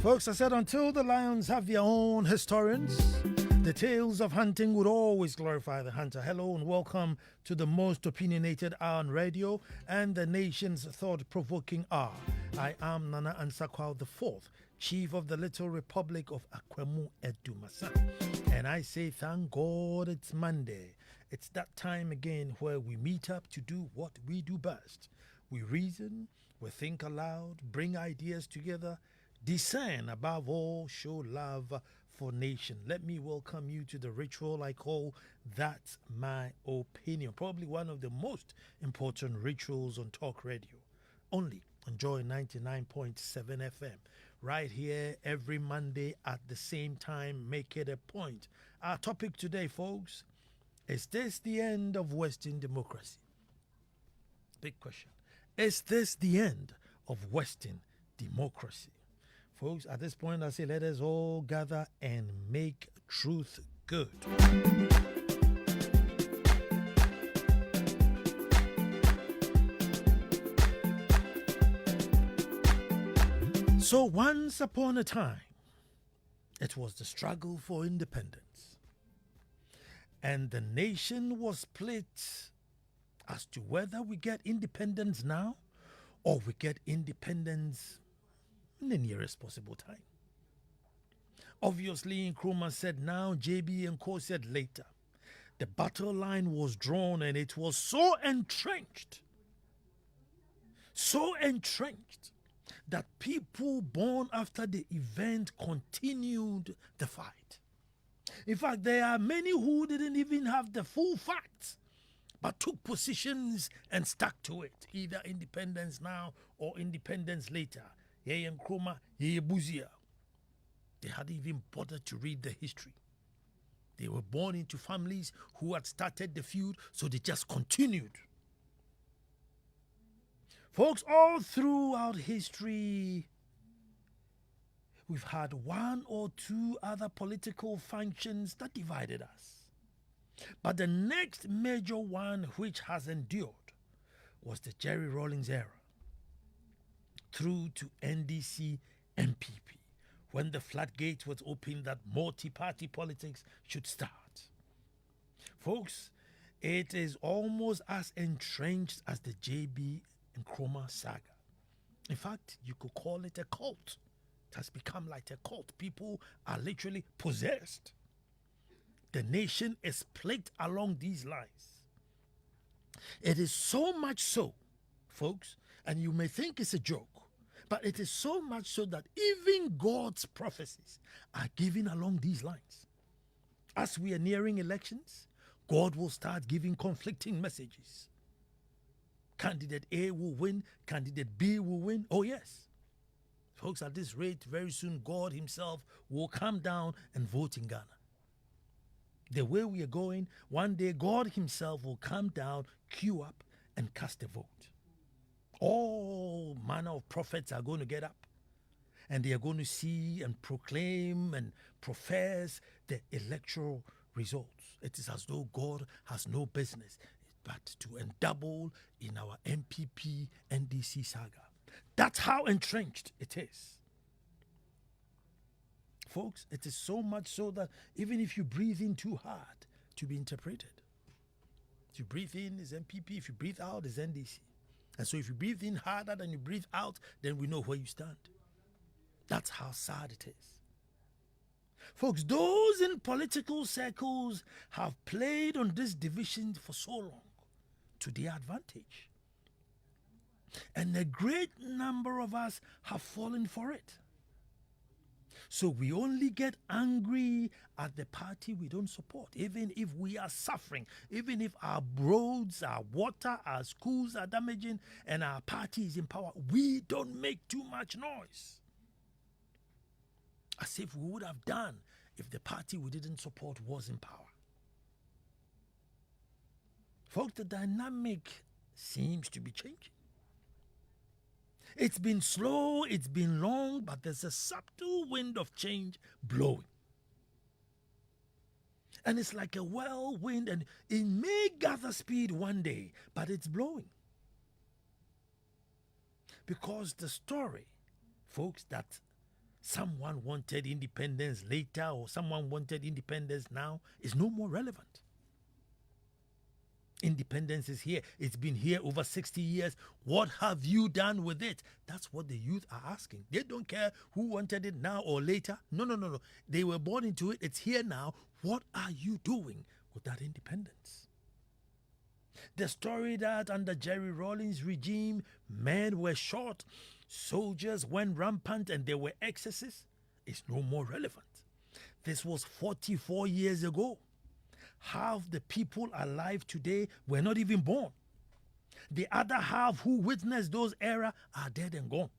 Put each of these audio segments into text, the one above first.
Folks, I said until the lions have their own historians, the tales of hunting would always glorify the hunter. Hello and welcome to the most opinionated hour on radio and the nation's thought-provoking hour. I am Nana Ansah Kwao IV, Chief of the Little Republic of Akwemu Edumasa. And I say thank God it's Monday. It's that time again where we meet up to do what we do best. We reason, we think aloud, bring ideas together, discern, above all, show love for nation. Let me welcome you to the ritual I call That's My Opinion. Probably one of the most important rituals on talk radio. Only enjoy 99.7 FM. Right here every Monday at the same time. Make it a point. Our topic today, folks, is this the end of Western democracy? Big question. Is this the end of Western democracy? Folks, at this point, I say let us all gather and make truth good. So once upon a time, it was the struggle for independence. And the nation was split as to whether we get independence now or we get independence in the nearest possible time. Obviously, Nkrumah said now, JB and Co said later. The battle line was drawn and it was so entrenched that people born after the event continued the fight. In fact, there are many who didn't even have the full facts, but took positions and stuck to it, either independence now or independence later. Yeye Nkrumah, Yeye Buzia. They hadn't even bothered to read the history. They were born into families who had started the feud, so they just continued. Folks, all throughout history, we've had one or two other political functions that divided us. But the next major one which has endured was the Jerry Rawlings era, through to NDC MPP, when the floodgate was opened that multi-party politics should start. Folks, it is almost as entrenched as the JB and Nkrumah saga. In fact, you could call it a cult. It has become like a cult. People are literally possessed. The nation is plagued along these lines. It is so much so, folks, and you may think it's a joke, but it is so much so that even God's prophecies are given along these lines. As we are nearing elections, God will start giving conflicting messages. Candidate A will win, candidate B will win. Oh yes. Folks, at this rate, very soon God himself will come down and vote in Ghana. The way we are going, one day God himself will come down, queue up, and cast a vote. All manner of prophets are going to get up and they are going to see and proclaim and profess the electoral results. It is as though God has no business but to endouble in our MPP NDC saga. That's how entrenched it is. Folks, it is so much so that even if you breathe in too hard to be interpreted, if you breathe in is MPP, if you breathe out is NDC. And so if you breathe in harder than you breathe out, then we know where you stand. That's how sad it is. Folks, those in political circles have played on this division for so long to their advantage. And a great number of us have fallen for it. So we only get angry at the party we don't support, even if we are suffering, even if our roads, our water, our schools are damaging, and our party is in power. We don't make too much noise. As if we would have done if the party we didn't support was in power. Folks, the dynamic seems to be changing. It's been slow, it's been long, but there's a subtle wind of change blowing. And it's like a whirlwind, and it may gather speed one day, but it's blowing. Because the story, folks, that someone wanted independence later or someone wanted independence now is no more relevant. Independence is here. It's been here over 60 years. What have you done with it? That's what the youth are asking. They don't care who wanted it now or later. No. They were born into it. It's here now. What are you doing with that independence? The story that under Jerry Rawlings' regime, men were shot, soldiers went rampant, and there were excesses is no more relevant. This was 44 years ago. Half the people alive today were not even born. The other half who witnessed those era are dead and gone.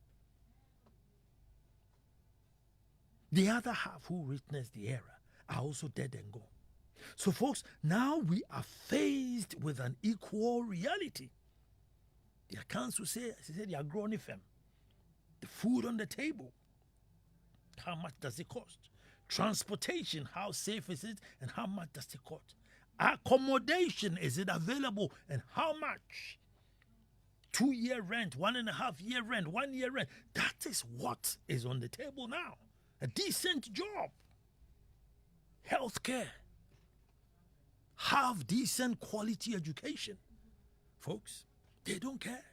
The other half who witnessed the era are also dead and gone. So folks, now we are faced with an equal reality. The accounts will say, as I said, they are growing firm. The food on the table, how much does it cost? Transportation, how safe is it and how much does it cost? Accommodation, is it available and how much? 2-year rent, 1.5-year rent, 1-year rent. That is what is on the table now. A decent job, healthcare, have decent quality education. Folks, they don't care.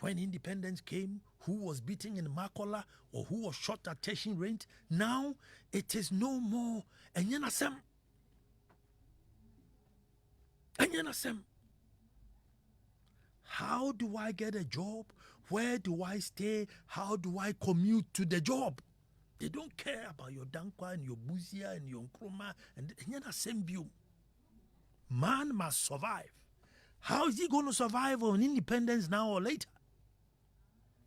When independence came, who was beaten in Makola or who was shot at Teshin Range, now it is no more. Enyanasem. How do I get a job? Where do I stay? How do I commute to the job? They don't care about your Dankwa and your Buzia and your Nkrumah and enyanasem view. Man must survive. How is he going to survive on independence now or later?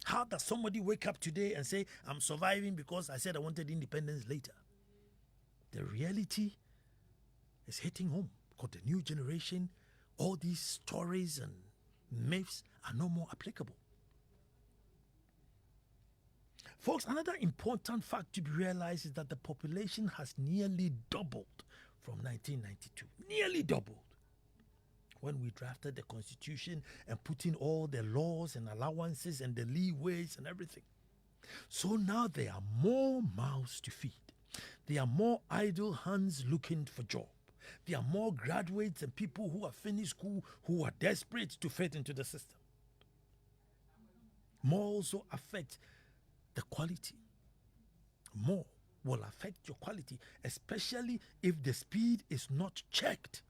How does somebody wake up today and say, I'm surviving because I said I wanted independence later? The reality is hitting home because the new generation, all these stories and myths are no more applicable. Folks, another important fact to be realized is that the population has nearly doubled from 1992. Nearly doubled. When we drafted the Constitution and put in all the laws and allowances and the leeways and everything. So now there are more mouths to feed. There are more idle hands looking for job. There are more graduates and people who have finished school who are desperate to fit into the system. More also affect the quality. More will affect your quality, especially if the speed is not checked.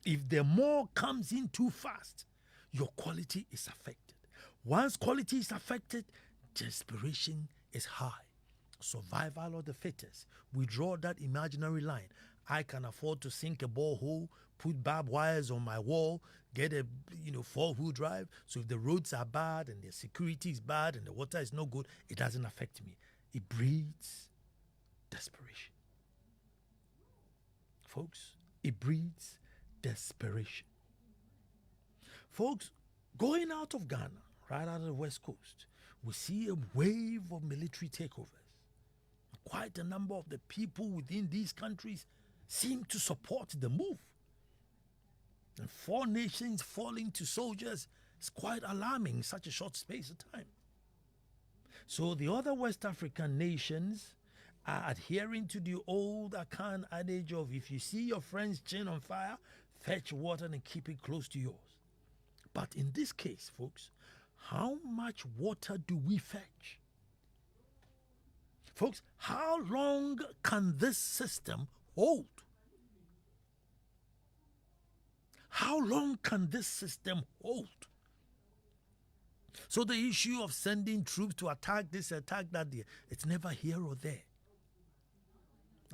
If the more comes in too fast, your quality is affected. Once quality is affected, desperation is high. Survival of the fittest. We draw that imaginary line. I can afford to sink a borehole, put barbed wires on my wall, get a 4-wheel drive. So if the roads are bad and the security is bad and the water is no good, it doesn't affect me. It breeds desperation. Folks, it breeds desperation. Folks, going out of Ghana, right out of the West Coast, we see a wave of military takeovers. Quite a number of the people within these countries seem to support the move. And 4 nations falling to soldiers is quite alarming in such a short space of time. So the other West African nations are adhering to the old Akan adage of if you see your friend's chin on fire, fetch water and keep it close to yours. But in this case, folks, how much water do we fetch? Folks, how long can this system hold? How long can this system hold? So the issue of sending troops to attack this, attack that, it's never here or there.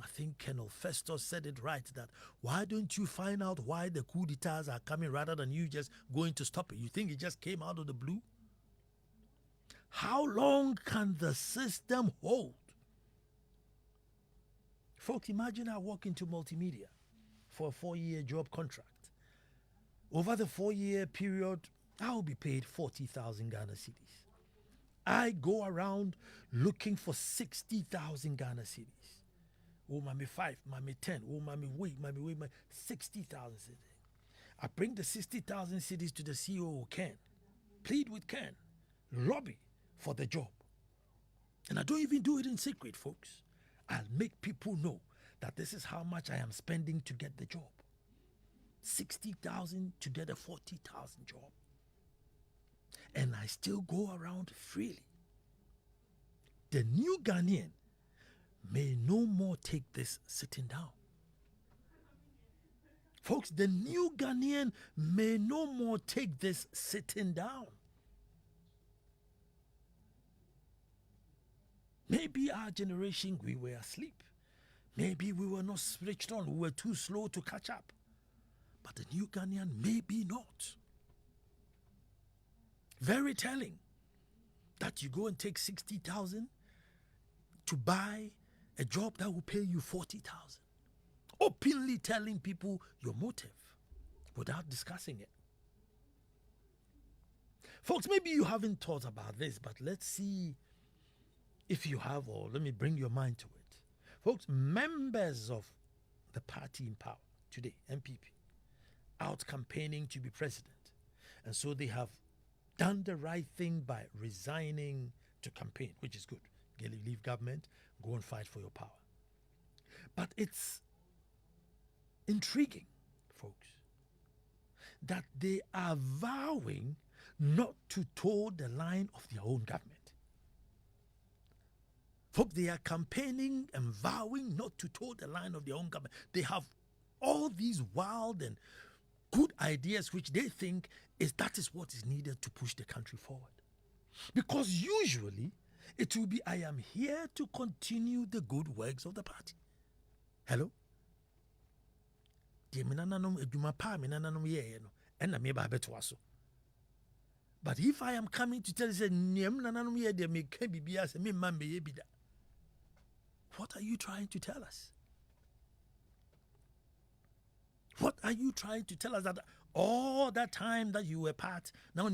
I think Colonel Festus said it right that why don't you find out why the coup d'etats are coming rather than you just going to stop it? You think it just came out of the blue? How long can the system hold? Folks, imagine I walk into multimedia for a 4-year job contract. Over the 4-year period, I will be paid 40,000 Ghana cedis. I go around looking for 60,000 Ghana cedis. Oh, mommy 5, mommy 10, oh, mommy wait, 60,000 cedis. I bring the 60,000 cedis to the CEO, Ken. Plead with Ken. Lobby for the job. And I don't even do it in secret, folks. I'll make people know that this is how much I am spending to get the job. 60,000 to get a 40,000 job. And I still go around freely. The new Ghanaian may no more take this sitting down. Folks, the new Ghanaian may no more take this sitting down. Maybe our generation, we were asleep. Maybe we were not switched on. We were too slow to catch up. But the new Ghanaian, maybe not. Very telling that you go and take 60,000 to buy a job that will pay you 40,000. Openly telling people your motive without discussing it. Folks, maybe you haven't thought about this, but let's see if you have, or let me bring your mind to it. Folks, members of the party in power today, MPP, out campaigning to be president. And so they have done the right thing by resigning to campaign, which is good. Leave government, go and fight for your power. But it's intriguing, folks, that they are vowing not to toe the line of their own government. Folks, they are campaigning and vowing not to toe the line of their own government. They have all these wild and good ideas which they think that is what is needed to push the country forward. Because usually it will be, I am here to continue the good works of the party. Hello? But if I am coming to tell you, what are you trying to tell us? What are you trying to tell us? That all that time that you were part, now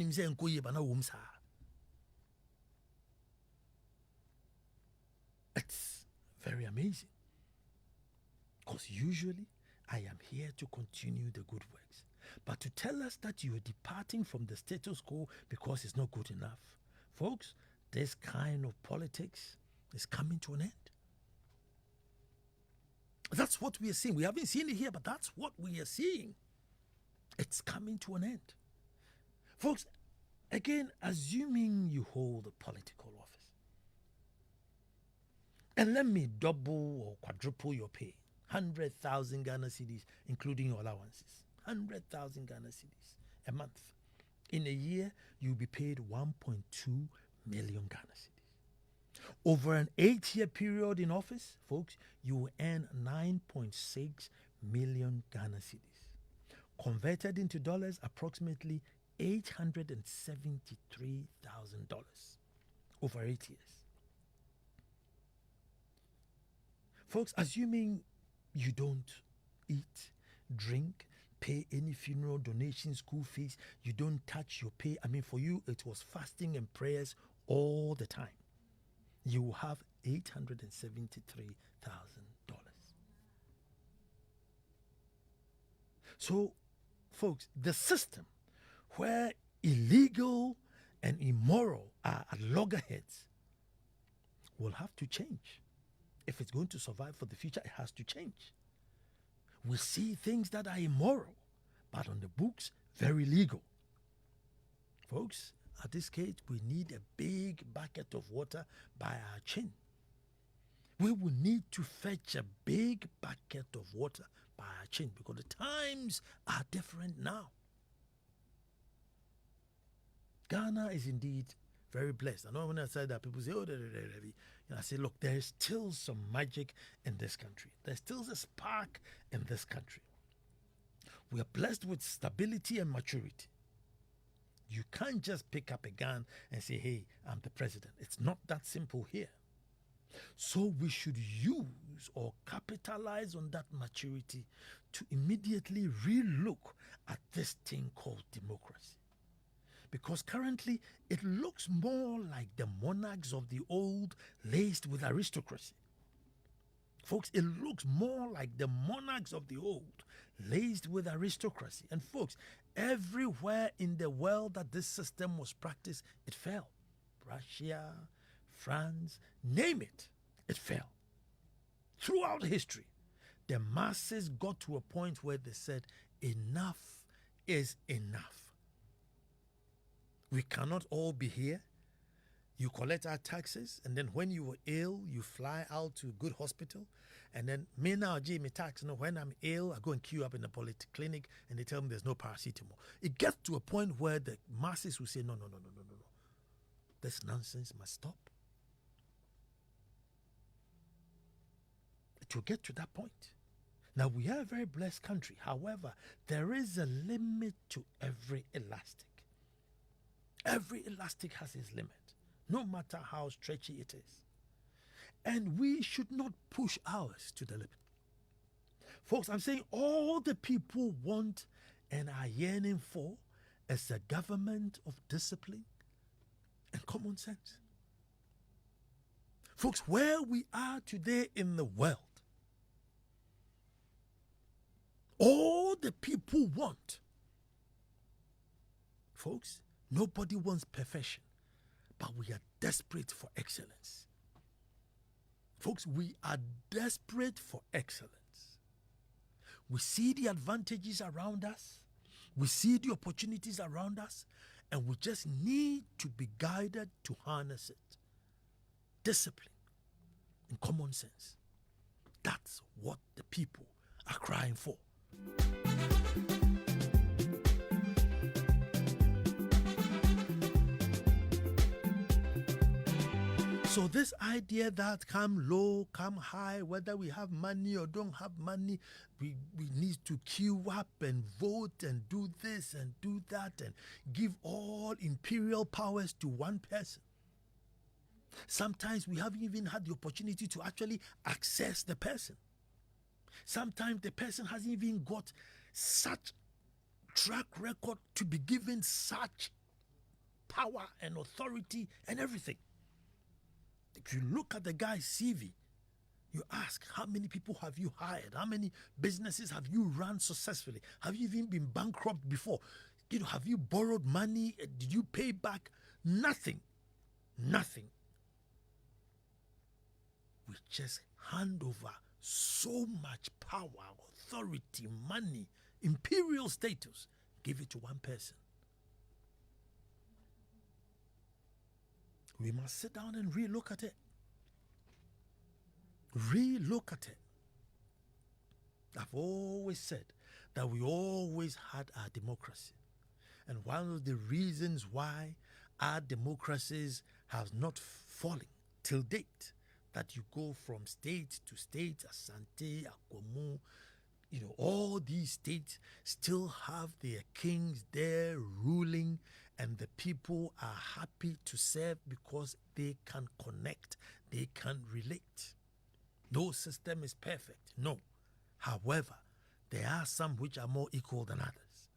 it's very amazing. Because usually I am here to continue the good works. But to tell us that you are departing from the status quo because it's not good enough. Folks, this kind of politics is coming to an end. That's what we are seeing. We haven't seen it here, but that's what we are seeing. It's coming to an end. Folks, again, assuming you hold a political office, and let me double or quadruple your pay, 100,000 Ghana cedis, including your allowances, 100,000 Ghana cedis a month. In a year, you'll be paid 1.2 million Ghana cedis. Over an 8-year period in office, folks, you will earn 9.6 million Ghana cedis. Converted into dollars, approximately $873,000 over 8 years. Folks, assuming you don't eat, drink, pay any funeral donation, school fees, you don't touch your pay. I mean, for you, it was fasting and prayers all the time. You will have $873,000. So, folks, the system where illegal and immoral are at loggerheads will have to change. If it's going to survive for the future, it has to change. We see things that are immoral, but on the books, very legal. Folks, at this stage, we need a big bucket of water by our chin. We will need to fetch a big bucket of water by our chin because the times are different now. Ghana is indeed very blessed. I know when I say that, people say, oh, I say, look, there is still some magic in this country. There's still a spark in this country. We are blessed with stability and maturity. You can't just pick up a gun and say, hey, I'm the president. It's not that simple here. So we should use or capitalize on that maturity to immediately re-look at this thing called democracy. Because currently it looks more like the monarchs of the old laced with aristocracy. Folks, it looks more like the monarchs of the old laced with aristocracy. And folks, everywhere in the world that this system was practiced, it fell. Russia, France, name it, it fell. Throughout history, the masses got to a point where they said, enough is enough. We cannot all be here. You collect our taxes, and then when you are ill, you fly out to a good hospital. And then me now, gee, me tax. No, when I'm ill, I go and queue up in the polyclinic, and they tell me there's no paracetamol. It gets to a point where the masses will say, no. This nonsense must stop. It will get to that point. Now, we are a very blessed country. However, there is a limit to every elastic. Every elastic has its limit, no matter how stretchy it is. And we should not push ours to the limit. Folks, I'm saying all the people want and are yearning for is a government of discipline and common sense. Folks, where we are today in the world, all the people want, folks, nobody wants perfection, but we are desperate for excellence. Folks, we are desperate for excellence. We see the advantages around us, we see the opportunities around us, and we just need to be guided to harness it. Discipline and common sense. That's what the people are crying for. So this idea that come low, come high, whether we have money or don't have money, we need to queue up and vote and do this and do that and give all imperial powers to one person. Sometimes we haven't even had the opportunity to actually access the person. Sometimes the person hasn't even got such track record to be given such power and authority and everything. If you look at the guy's CV, you ask, how many people have you hired? How many businesses have you run successfully? Have you even been bankrupt before? Have you borrowed money? Did you pay back? Nothing. Nothing. We just hand over so much power, authority, money, imperial status, give it to one person. We must sit down and re-look at it. Re-look at it. I've always said that we always had our democracy. And one of the reasons why our democracies have not fallen till date, that you go from state to state, Asante, Akwamu, all these states still have their kings there ruling, and the people are happy to serve because they can connect, they can relate. No system is perfect, no. However, there are some which are more equal than others.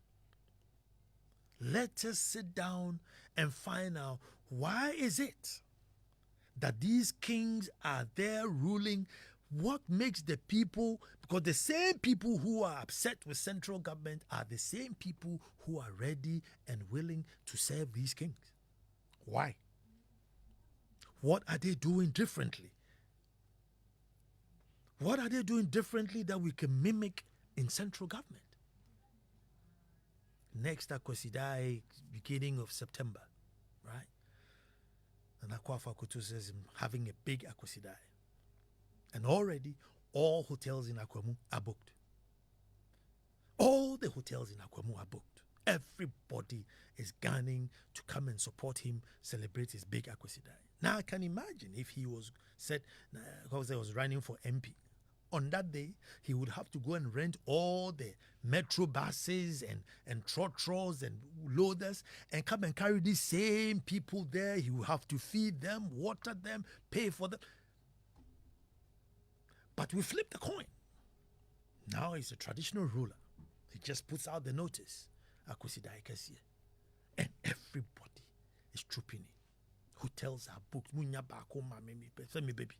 Let us sit down and find out, why is it that these kings are there ruling? What makes the people, because the same people who are upset with central government are the same people who are ready and willing to serve these kings. Why? What are they doing differently? What are they doing differently that we can mimic in central government? Next Akwasidai, beginning of September, right? Nana Ansah Kwao IV says having a big Akwasidai. And already, all hotels in Akwamu are booked. All the hotels in Akwamu are booked. Everybody is gunning to come and support him, celebrate his big Akwasidai. Now, I can imagine if he was running for MP. On that day, he would have to go and rent all the metro buses and trotros and loaders and come and carry these same people there. He would have to feed them, water them, pay for them. But we flip the coin. Now he's a traditional ruler. He just puts out the notice, Akwasidai Kesiye, and everybody is trooping in. Hotels are booked. Baby.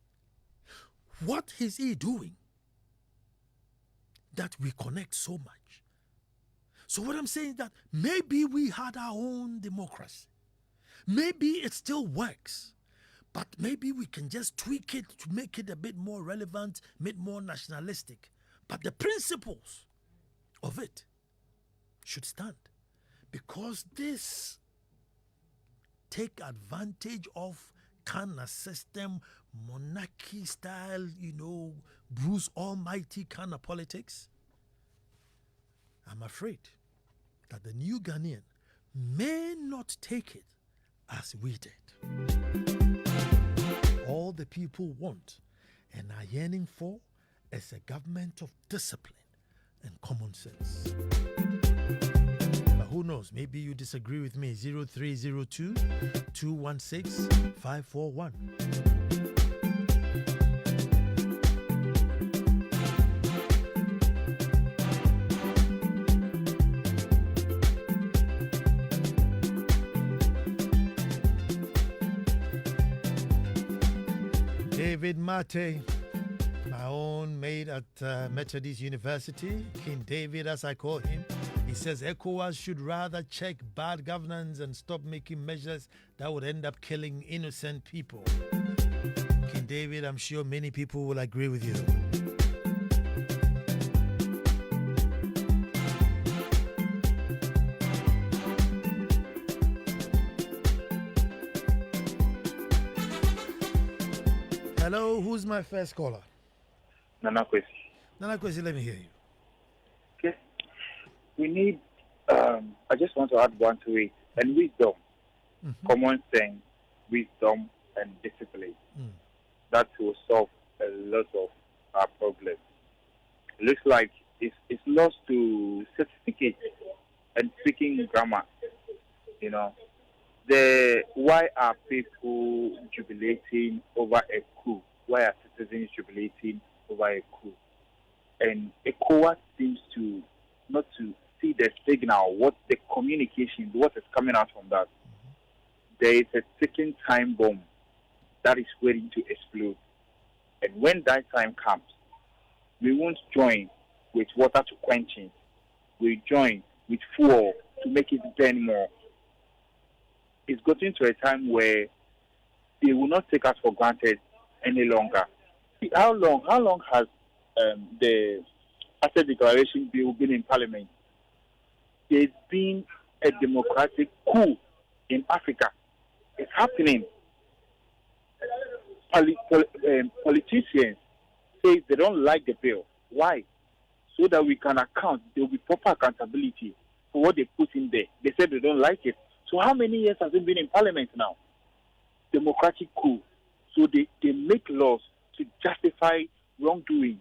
What is he doing that we connect so much? So what I'm saying is that maybe we had our own democracy. Maybe it still works. But maybe we can just tweak it to make it a bit more relevant, a bit more nationalistic. But the principles of it should stand. Because this take advantage of kind of system, monarchy style, Bruce Almighty kind of politics, I'm afraid that the new Ghanaian may not take it as we did. All the people want and are yearning for is a government of discipline and common sense. But who knows? Maybe you disagree with me. 0302 216 541. David Mate, my own mate at Methodist University, King David as I call him, he says Ecowas should rather check bad governance and stop making measures that would end up killing innocent people. King David, I'm sure many people will agree with you. Hello, who's my first caller? Nana Kwesi. Nana Kwesi, let me hear you. Okay. We need, I just want to add one to it, and wisdom. Common sense, wisdom, and discipline. That will solve a lot of our problems. It looks like it's lost to certificate and speaking grammar. Why are people jubilating over a coup? Why are citizens jubilating over a coup? And Ecowas seems to not to see the signal, what the communication, what is coming out from that. There is a ticking time bomb that is waiting to explode. And when that time comes, we won't join with water to quench it. We join with fuel to make it burn more. It's gotten to a time where they will not take us for granted any longer. How long has the Asset Declaration Bill been in Parliament? There's been a democratic coup in Africa. It's happening. Politicians say they don't like the bill. Why? So that we can account. There will be proper accountability for what they put in there. They said they don't like it. So how many years has it been in Parliament now? Democratic coup. So they make laws to justify wrongdoing.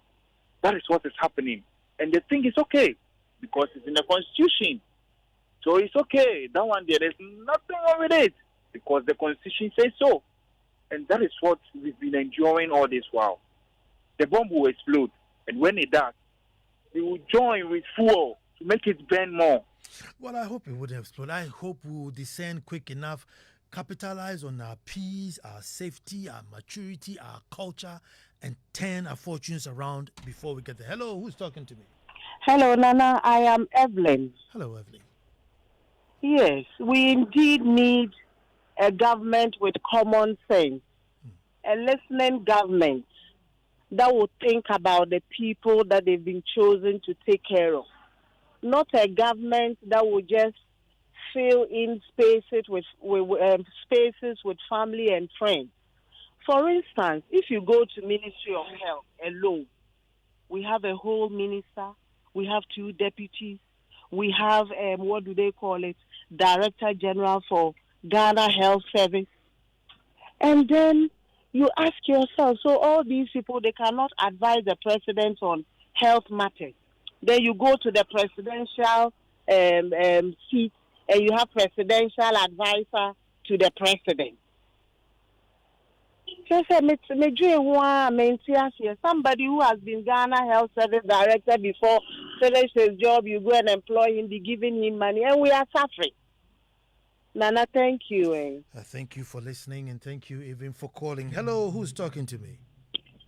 That is what is happening. And they think it's okay because it's in the Constitution. So it's okay. That one there is nothing wrong with it because the Constitution says so. And that is what we've been enjoying all this while. The bomb will explode. And when it does, we will join with fuel to make it burn more. Well, I hope it wouldn't explode. I hope we will descend quick enough, capitalize on our peace, our safety, our maturity, our culture, and turn our fortunes around before we get there. Hello, who's talking to me? Hello, Nana. I am Evelyn. Hello, Evelyn. Yes, we indeed need a government with common sense, a listening government that will think about the people that they've been chosen to take care of. Not a government that will just fill in spaces with family and friends. For instance, if you go to Ministry of Health alone, we have a whole minister, we have 2 deputies, we have Director General for Ghana Health Service, and then you ask yourself, so all these people, they cannot advise the president on health matters. Then you go to the presidential seat and you have presidential advisor to the president. Somebody who has been Ghana Health Service Director before, finish his job, you go and employ him, be giving him money, and we are suffering. Nana, thank you. Thank you for listening and thank you even for calling. Hello, who's talking to me?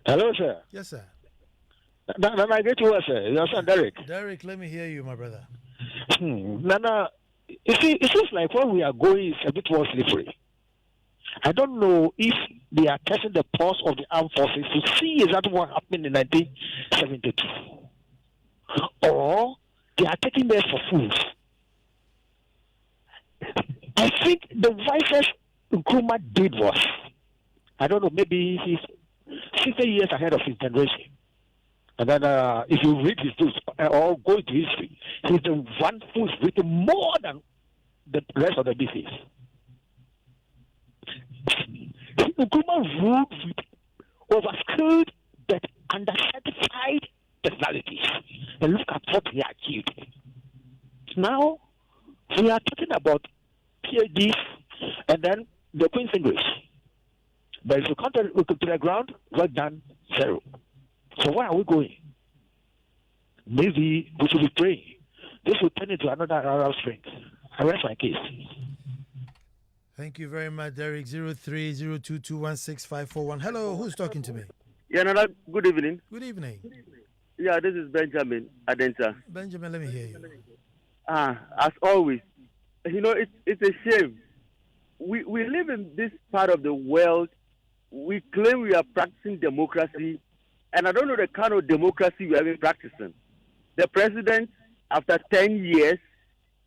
Hello, sir. Yes, sir. Nana, get to us, sir. Your son, Derek. Derek, let me hear you, my brother. Nana, you see, it seems like where we are going is a bit more slippery. I don't know if they are testing the pulse of the armed forces to see exactly what happened in 1972, or they are taking them for fools. I think the wisest Nkrumah did was, I don't know, maybe he's 60 years ahead of his generation. And then if you read his books or go into history, he's the one who's written more than the rest of the BCs. Nkrumah ruled with overskilled but undercertified personalities. And look at what he achieved. Now, we are talking about PhDs and then the Queen's English. But if you come to the ground, work done, zero. So where are we going? Maybe we should be praying. This will turn into another Arab Spring. I rest my case. Thank you very much, Derek. 0302216541. Hello, who's talking to me? Yeah, Nana, good evening. Good evening. Yeah, this is Benjamin Adenta. Benjamin, let me hear you. As always, you know, it's a shame. We live in this part of the world. We claim we are practicing democracy, and I don't know the kind of democracy we have been practicing. The president, after 10 years,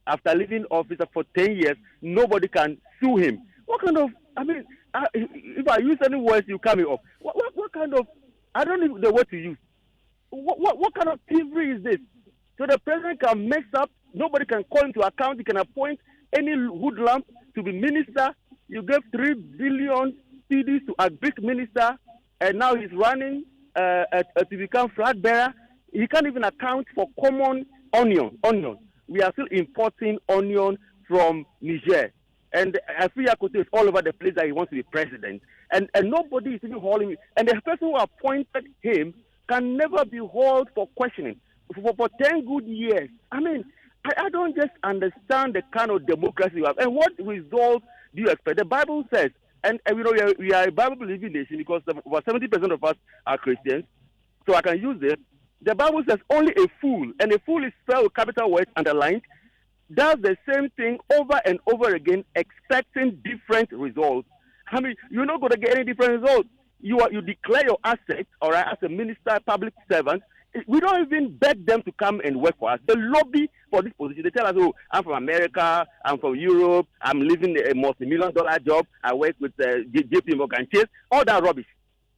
after leaving office for 10 years, nobody can sue him. What kind of, I mean, if I use any words, you cut me off. What kind of, I don't know the word to use. What kind of thievery is this? So the president can mess up, nobody can call him to account, he can appoint any hoodlum to be minister. You gave 3 billion CDs to a big minister, and now he's running to become flag bearer. He can't even account for common onion. We are still importing onion from Niger. And Afriyakoto is all over the place that he wants to be president. And nobody is even holding it. And the person who appointed him can never be hauled for questioning for 10 good years. I mean, I don't just understand the kind of democracy you have. And what results do you expect? The Bible says, and you know, we are a Bible-believing nation because over 70% of us are Christians. So I can use this. The Bible says only a fool, and a fool is spelled with capital words underlined, does the same thing over and over again, expecting different results. I mean, you're not going to get any different results. You declare your assets, all right, as a minister, public servant. We don't even beg them to come and work for us. They lobby for this position. They tell us, oh, I'm from America, I'm from Europe, I'm living a multi-million-dollar job, I work with JP Morgan Chase, all that rubbish.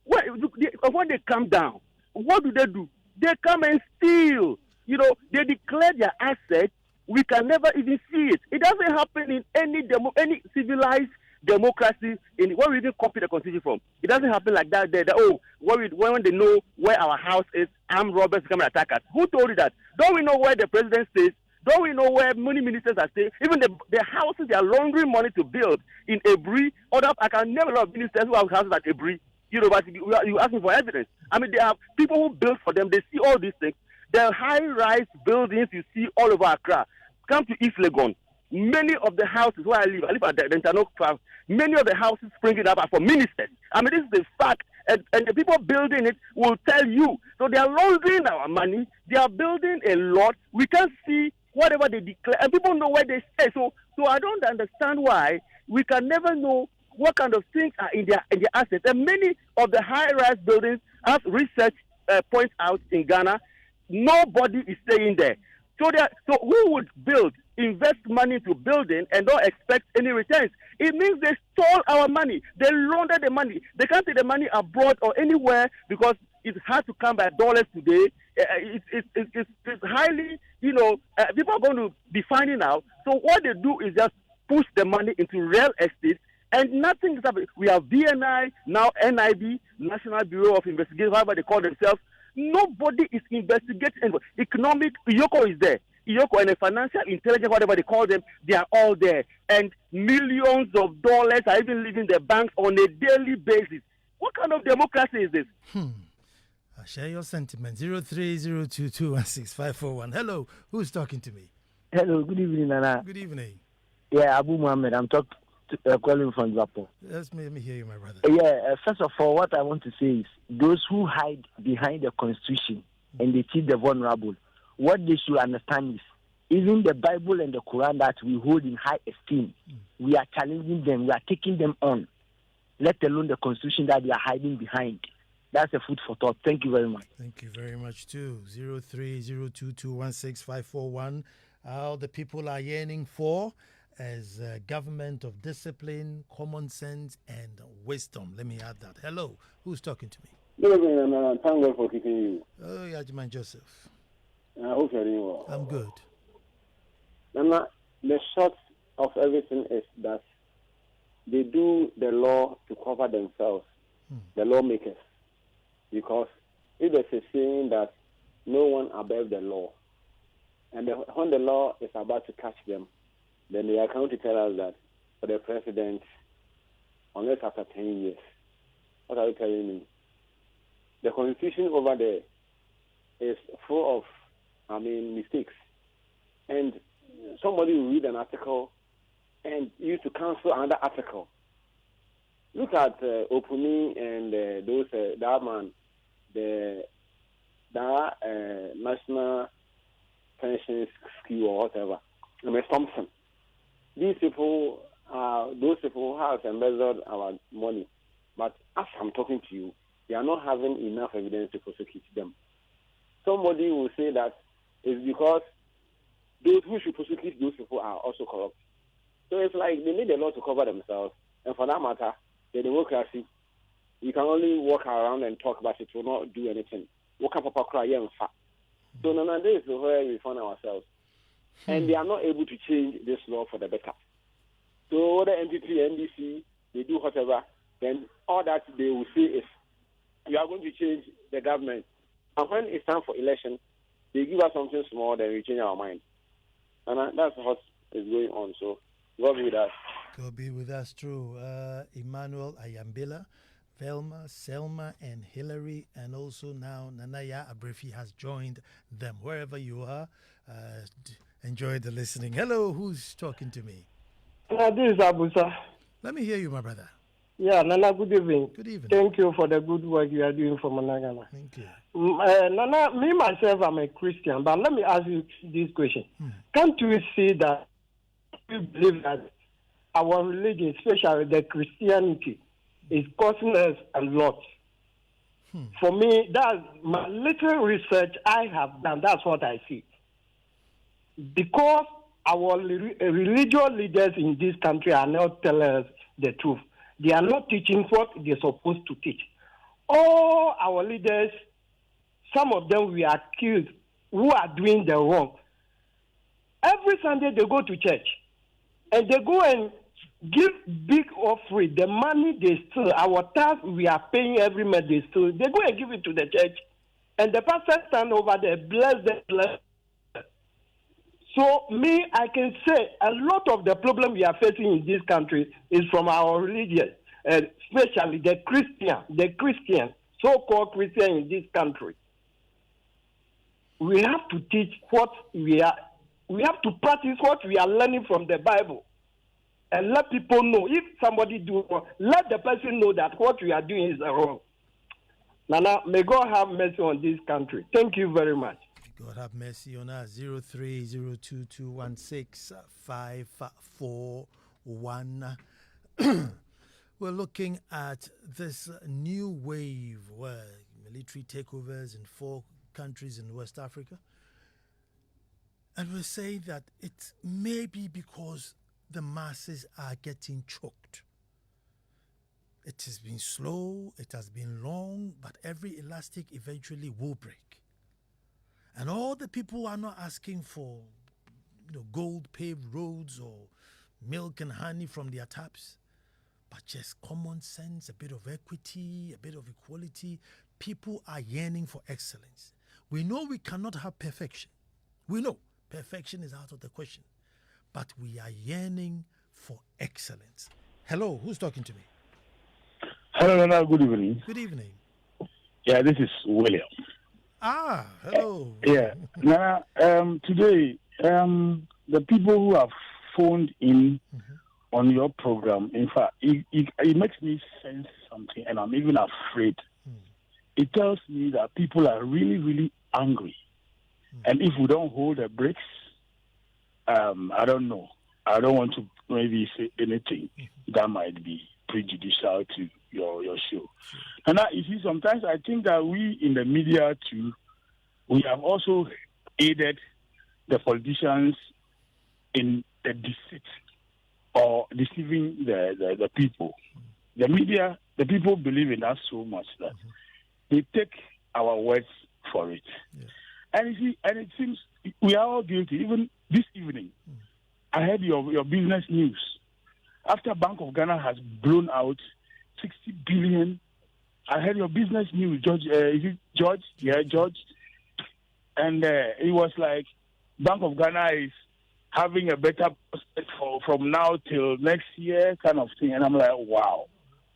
When they come down, what do? They come and steal. You know, they declare their assets. We can never even see it. It doesn't happen in any civilized democracy where we even copy the constitution from. It doesn't happen like that. When they know where our house is, armed robbers come and attack us. Who told you that? Don't we know where the president stays? Don't we know where many ministers are staying? Even the houses they are laundering money to build in Ebri. I can name a lot of ministers who have houses at Ebri. You know, but you ask me for evidence. I mean, they have people who build for them. They see all these things. The high-rise buildings you see all over Accra. Come to East Legon. Many of the houses where I live at the Dentano Farm, many of the houses springing up are for ministers. I mean, this is the fact. And the people building it will tell you. So they are laundering our money. They are building a lot. We can see whatever they declare. And people know where they stay. So I don't understand why we can never know what kind of things are in their assets. And many of the high-rise buildings, as research points out in Ghana, nobody is staying there. So who would invest money into building and don't expect any returns? It means they stole our money. They laundered the money. They can't take the money abroad or anywhere because it has to come by dollars today. It's highly, people are going to be finding out. So what they do is just push the money into real estate. And nothing is happening. We have BNI, now NIB, National Bureau of Investigation, however they call themselves. Nobody is investigating. Economic, Iyoko is there. Iyoko and the financial intelligence, whatever they call them, they are all there. And millions of dollars are even leaving the banks on a daily basis. What kind of democracy is this? I'll share your sentiment. 0302216541. Hello, who's talking to me? Hello, good evening, Nana. Good evening. Yeah, Abu Muhammad. I'm calling from Japan. Let me hear you, my brother. First of all, what I want to say is those who hide behind the Constitution and they treat the vulnerable, what they should understand is even the Bible and the Quran that we hold in high esteem, we are challenging them, we are taking them on. let alone the constitution that they are hiding behind. That's a food for thought. Thank you very much. Thank you very much too. 0302216541. All the people are yearning for as a government of discipline, common sense, and wisdom. Let me add that. Hello, who's talking to me? Good evening, and thank God for keeping you. Oh, Yajiman Joseph. I hope you're doing well. I'm good. Nana, the short of everything is that they do the law to cover themselves, the lawmakers. Because if there's a saying that no one above the law, and when the law is about to catch them, then they are going to tell us that for the president, unless after 10 years. What are you telling me? The constitution over there is full of, mistakes. And somebody will read an article and used to cancel another article. Look at Opuni and that man, the National Pension Scheme or whatever, Ms. Thompson. These people, those people have embezzled our money. But as I'm talking to you, they are not having enough evidence to prosecute them. Somebody will say that it's because those who should prosecute those people are also corrupt. So it's like they need a law to cover themselves. And for that matter, the democracy, you can only walk around and talk, but it will not do anything. So Nana, this is where we find ourselves. And they are not able to change this law for the better. So whether NPP, NDC, they do whatever, then all that they will say is, you are going to change the government. And when it's time for election, they give us something small, then we change our mind. And that's what is going on. So God be with us. God be with us, true. Emmanuel Ayambila, Velma, Selma, and Hillary, and also now Nanaya Abrefi has joined them. Wherever you are, enjoy the listening. Hello, who's talking to me? This is Abusa. Let me hear you, my brother. Yeah, Nana, good evening. Good evening. Thank you for the good work you are doing for Managana. Thank you. Nana, me myself, I'm a Christian, but let me ask you this question. Can't you see that we believe that our religion, especially the Christianity, is costing us a lot? For me, that's my little research I have done. That's what I see. Because our religious leaders in this country are not telling us the truth. They are not teaching what they're supposed to teach. All our leaders, some of them we are accused who are doing the wrong. Every Sunday they go to church and they go and give big offering. The money they steal, our tax we are paying every month they steal. They go and give it to the church, and the pastor stand over there, bless them, bless. So me, I can say a lot of the problem we are facing in this country is from our religion, especially the Christian, so-called Christian in this country. We have to teach what we have to practice what we are learning from the Bible. And let people know, if somebody do wrong, let the person know that what we are doing is wrong. Nana, may God have mercy on this country. Thank you very much. God have mercy on us. 0302216541. We're looking at this new wave where military takeovers in 4 countries in West Africa. And we're saying that it may be because the masses are getting choked. It has been slow, it has been long, but every elastic eventually will break. And all the people are not asking for gold paved roads or milk and honey from their taps, but just common sense, a bit of equity, a bit of equality. People are yearning for excellence. We know we cannot have perfection. We know perfection is out of the question. But we are yearning for excellence. Hello, who's talking to me? Hello, Nana. Good evening. Good evening. Yeah, this is William. Ah, hello. Yeah. Nana, today, the people who have phoned in on your program, in fact, it makes me sense something, and I'm even afraid. It tells me that people are really, really angry. And if we don't hold the brakes, I don't know. I don't want to maybe say anything that might be prejudicial to your show. And you see, sometimes I think that we in the media too, we have also aided the politicians in the deceit or deceiving the people. The media, the people believe in us so much that they take our words for it. Yeah. And you see, and it seems we are all guilty. Even this evening, I heard your business news. After Bank of Ghana has blown out 60 billion, I heard your business news, George. Is it George? Yeah, George. And it was like Bank of Ghana is having a better prospect from now till next year, kind of thing. And I'm like, wow.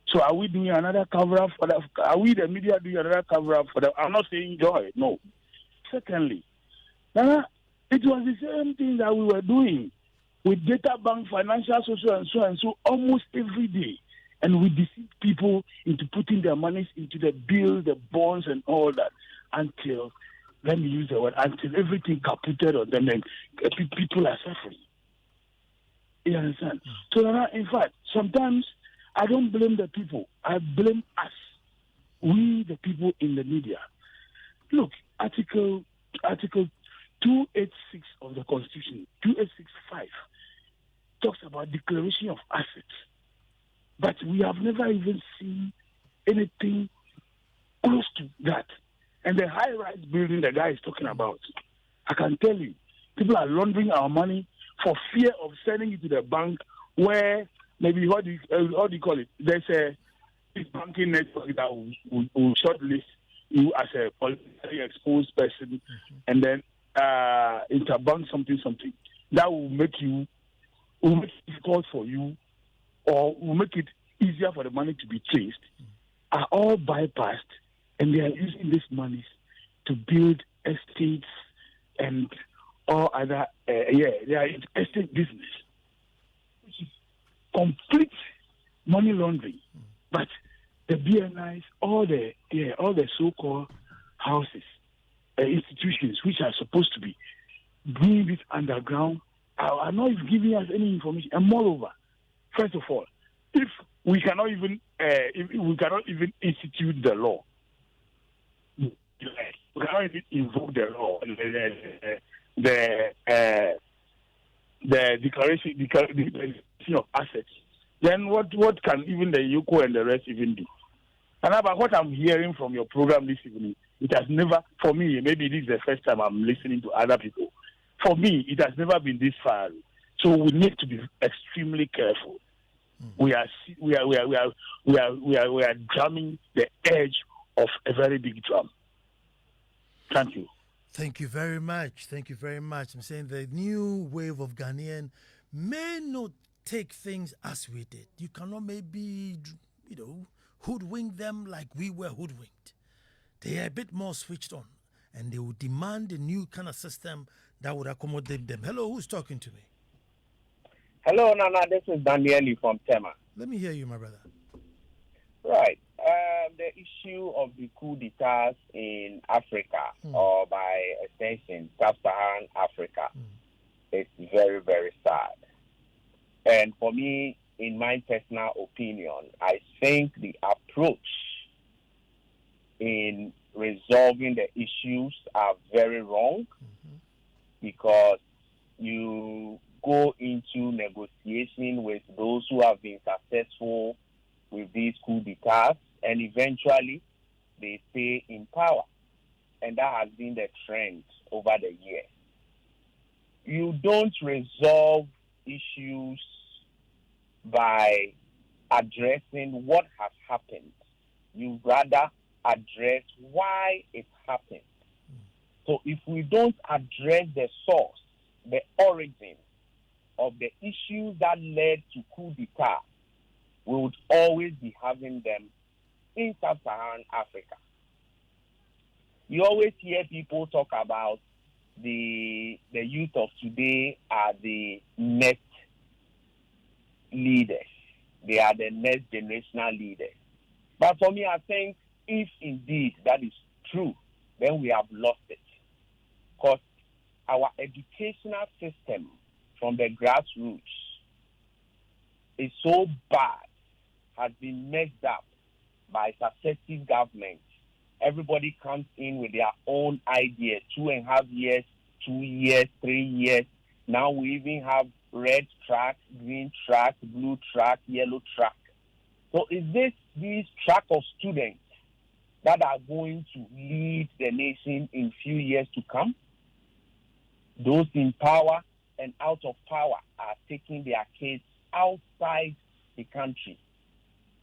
So are we doing another cover-up for that? Are we, the media, doing another cover-up for that? I'm not saying joy, no. Secondly, it was the same thing that we were doing with data bank, financial, social, and so almost every day. And we deceive people into putting their monies into the bill, the bonds, and all that until, let me use the word, until everything caputed on them and people are suffering. You understand? So, in fact, sometimes I don't blame the people. I blame us, we, the people in the media. Look, Article 286 of the Constitution, 2865, talks about declaration of assets. But we have never even seen anything close to that. And the high-rise building the guy is talking about, I can tell you, people are laundering our money for fear of sending it to the bank where maybe, what do you call it? There's a banking network that will shortlist you as a politically exposed person and then interbank something. That will make it difficult for you or will make it easier for the money to be traced, are all bypassed, and they are using these monies to build estates and all other, they are estate business, which is complete money laundering. But the BNIs, all the so-called houses, institutions which are supposed to be bringing this underground, are not giving us any information. And moreover, first of all, if we cannot even institute the law, we cannot even invoke the law, the declaration of assets, then what can even the UCO and the rest even do? And about what I'm hearing from your program this evening, it has never, for me, maybe this is the first time I'm listening to other people. For me, it has never been this far. So we need to be extremely careful. We are drumming the edge of a very big drum. Thank you. Thank you very much. Thank you very much. I'm saying the new wave of Ghanaian may not take things as we did. You cannot maybe, hoodwink them like we were hoodwinked. They are a bit more switched on, and they will demand a new kind of system that would accommodate them. Hello, who's talking to me? Hello, Nana. This is Daniel from Tema. Let me hear you, my brother. Right. The issue of the coup d'etats in Africa, or by extension, Sub-Saharan Africa, is very, very sad. And for me, in my personal opinion, I think the approach in resolving the issues are very wrong, because you go into negotiation with those who have been successful with these coup d'etats, and eventually they stay in power. And that has been the trend over the years. You don't resolve issues by addressing what has happened. You rather address why it happened. So if we don't address the source, the origin of the issues that led to coup d'etat, we would always be having them in Sub-Saharan Africa. You always hear people talk about the youth of today are the next leaders. They are the next generational leaders. But for me, I think if indeed that is true, then we have lost it. Because our educational system from the grassroots is so bad, has been messed up by successive governments. Everybody comes in with their own ideas, 2.5 years, 2 years, 3 years. Now we even have red track, green track, blue track, yellow track. So is this these track of students that are going to lead the nation in few years to come? Those in power and out of power are taking their kids outside the country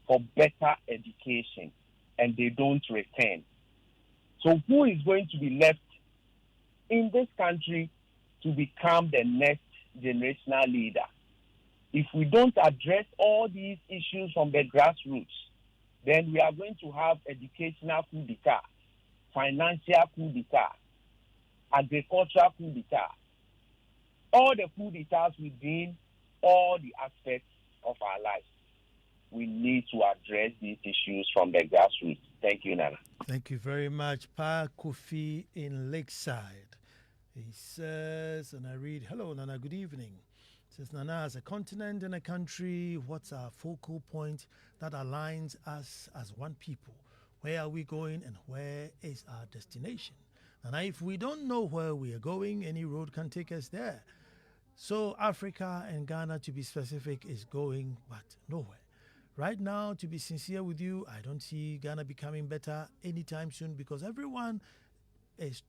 for better education, and they don't return. So who is going to be left in this country to become the next generational leader? If we don't address all these issues from the grassroots, then we are going to have educational coup d'etat, financial coup d'etat, agricultural coup d'etat, all the coup d'etats within all the aspects of our lives. We need to address these issues from the grassroots. Thank you, Nana. Thank you very much. Pa Kofi in Lakeside. He says, and I read, hello, Nana, good evening. He says, Nana, as a continent and a country, what's our focal point that aligns us as one people? Where are we going and where is our destination? Nana, if we don't know where we are going, any road can take us there. So Africa and Ghana, to be specific, is going but nowhere. Right now, to be sincere with you, I don't see Ghana becoming better anytime soon because everyone is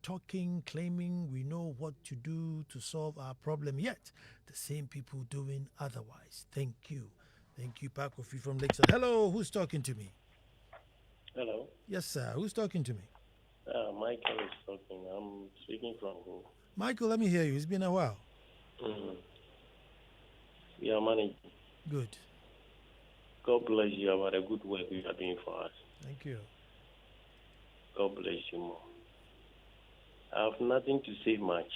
talking, claiming we know what to do to solve our problem, yet the same people doing otherwise. Thank you. Thank you, Pa Kofi from Lakeside. Hello, who's talking to me? Hello. Yes, sir. Who's talking to me? Michael is talking. I'm speaking from home. Michael, let me hear you. It's been a while. Mm-hmm. We are managing. Good. God bless you about the good work you are doing for us. Thank you. God bless you more. I have nothing to say much.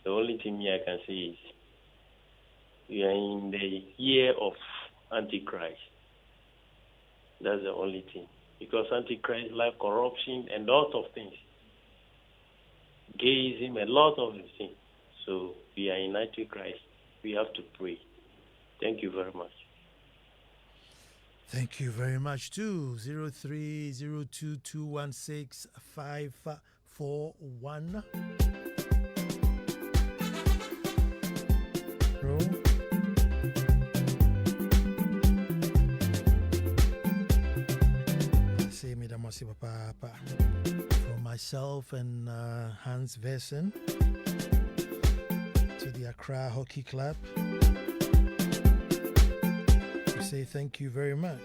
The only thing I can say is we are in the year of Antichrist. That's the only thing. Because Antichrist like corruption and lots of things. Gayism, a lot of things. So we are in Antichrist. We have to pray. Thank you very much. Thank you very much too. 0302216541. Say me the masi papa from myself and Hans Versen to the Accra Hockey Club. Say thank you very much.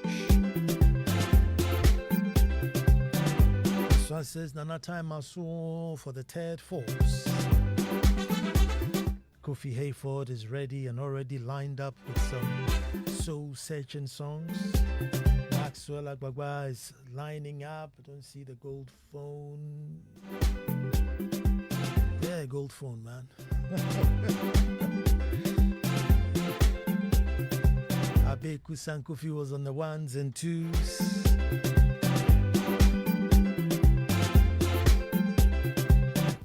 This one says Nana time also for the third force. Kofi Hayford is ready and already lined up with some soul-searching songs. Maxwell Agbagba is lining up. I don't see the gold phone. Yeah, gold phone, man. Abeku Sankofi was on the ones and twos.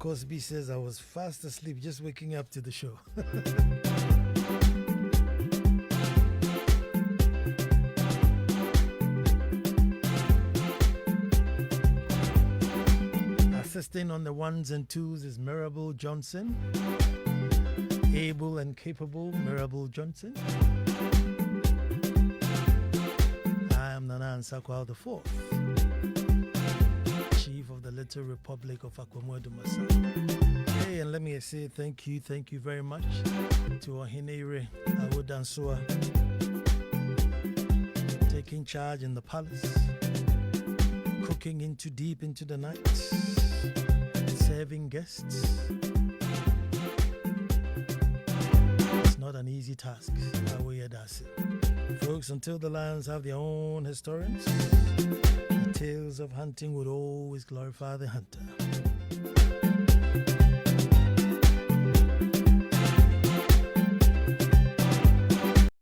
Cosby says I was fast asleep just waking up to the show. Assisting on the ones and twos is Mirabel Johnson. Able and capable Mirabel Johnson. I am Nana Ansah Kwao IV, Chief of the Little Republic of Akwamodu Masa. Hey, and let me say thank you very much to Ohinere Awodansua, taking charge in the palace, cooking deep into the night, serving guests. It's not an easy task. Folks, until the lions have their own historians, the tales of hunting would always glorify the hunter.